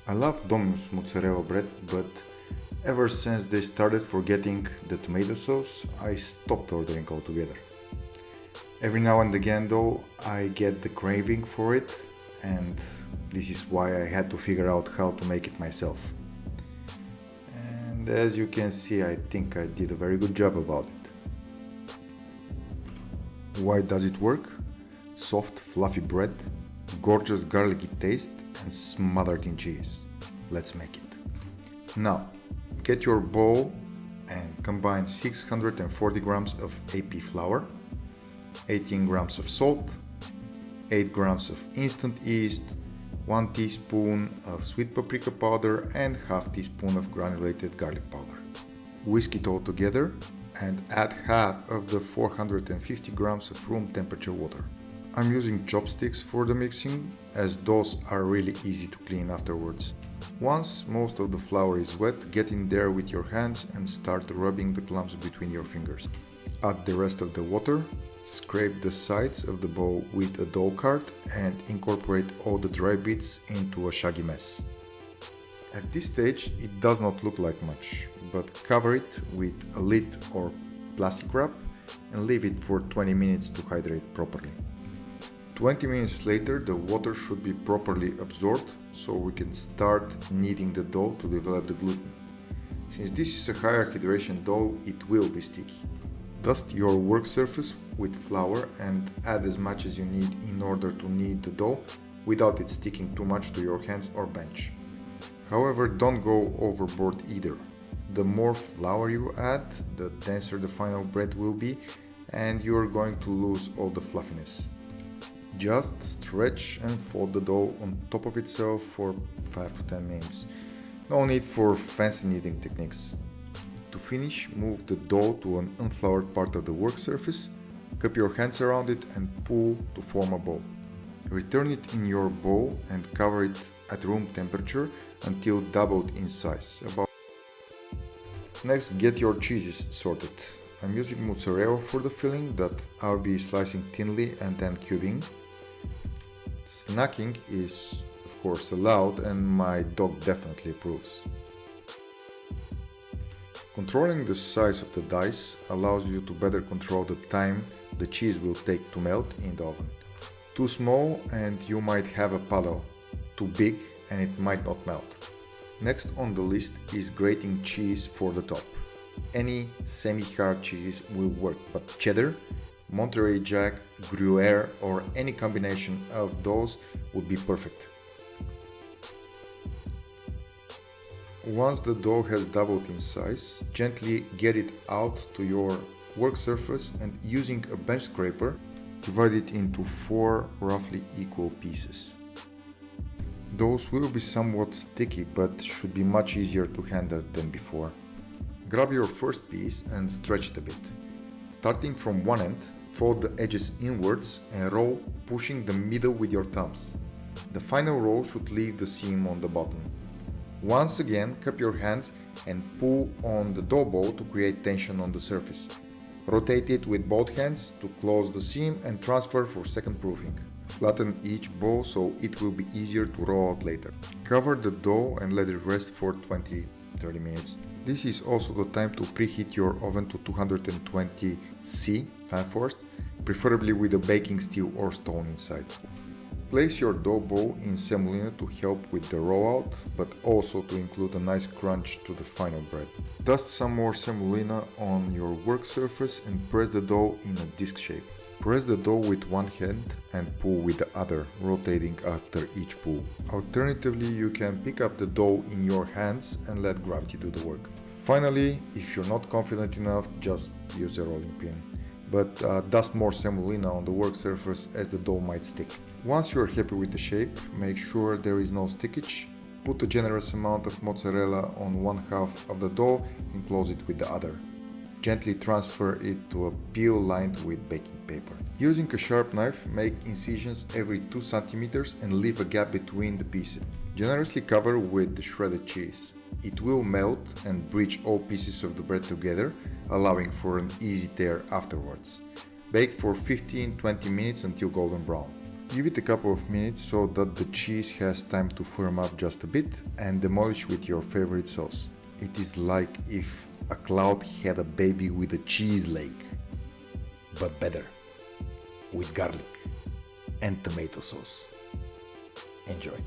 I love Dominos mozzarella bread, but ever since they started forgetting the tomato sauce, I stopped ordering altogether. Every now and again, though, I get the craving for it, and this is why I had to figure out how to make it myself. And as you can see, I think I did a very good job about it. Why does it work? Soft, fluffy bread, gorgeous garlicky taste, and smothered in cheese. Let's make it. Now, get your bowl and combine 640 grams of AP flour, 18 grams of salt, 8 grams of instant yeast, 1 teaspoon of sweet paprika powder and half teaspoon of granulated garlic powder. Whisk it all together and add half of the 450 grams of room temperature water. I'm using chopsticks for the mixing, as those are really easy to clean afterwards. Once most of the flour is wet, get in there with your hands and start rubbing the clumps between your fingers. Add the rest of the water, scrape the sides of the bowl with a dough card and incorporate all the dry bits into a shaggy mess. At this stage it does not look like much, but cover it with a lid or plastic wrap and leave it for 20 minutes to hydrate properly. 20 minutes later the water should be properly absorbed, so we can start kneading the dough to develop the gluten. Since this is a higher hydration dough, it will be sticky. Dust your work surface with flour and add as much as you need in order to knead the dough without it sticking too much to your hands or bench. However, don't go overboard either. The more flour you add, the denser the final bread will be and you're going to lose all the fluffiness. Just stretch and fold the dough on top of itself for 5 to 10 minutes. No need for fancy kneading techniques. To finish, move the dough to an unfloured part of the work surface, cup your hands around it and pull to form a ball. Return it in your bowl and cover it at room temperature until doubled in size. Next, get your cheeses sorted. I'm using mozzarella for the filling that I'll be slicing thinly and then cubing. Snacking is of course allowed and my dog definitely approves. Controlling the size of the dice allows you to better control the time the cheese will take to melt in the oven. Too small and you might have a puddle, too big and it might not melt. Next on the list is grating cheese for the top. Any semi-hard cheese will work, but cheddar, Monterey Jack, Gruyere or any combination of those would be perfect. Once the dough has doubled in size, gently get it out to your work surface and using a bench scraper, divide it into 4 roughly equal pieces. Those will be somewhat sticky but should be much easier to handle than before. Grab your first piece and stretch it a bit. Starting from one end, fold the edges inwards and roll, pushing the middle with your thumbs. The final roll should leave the seam on the bottom. Once again, cup your hands and pull on the dough ball to create tension on the surface. Rotate it with both hands to close the seam and transfer for second proofing. Flatten each ball so it will be easier to roll out later. Cover the dough and let it rest for 20-30 minutes. This is also the time to preheat your oven to 220 C, fan forced, preferably with a baking steel or stone inside. Place your dough ball in semolina to help with the rollout, but also to include a nice crunch to the final bread. Dust some more semolina on your work surface and press the dough in a disc shape. Press the dough with one hand and pull with the other, rotating after each pull. Alternatively, you can pick up the dough in your hands and let gravity do the work. Finally, if you're not confident enough, just use a rolling pin. But dust more semolina on the work surface as the dough might stick. Once you're happy with the shape, make sure there is no stickage. Put a generous amount of mozzarella on one half of the dough and close it with the other. Gently transfer it to a peel lined with baking paper. Using a sharp knife, make incisions every 2 cm and leave a gap between the pieces. Generously cover with the shredded cheese. It will melt and bridge all pieces of the bread together, allowing for an easy tear afterwards. Bake for 15-20 minutes until golden brown. Give it a couple of minutes so that the cheese has time to firm up just a bit and demolish with your favorite sauce. It is like if a cloud had a baby with a cheese lake, but better, with garlic and tomato sauce. Enjoy.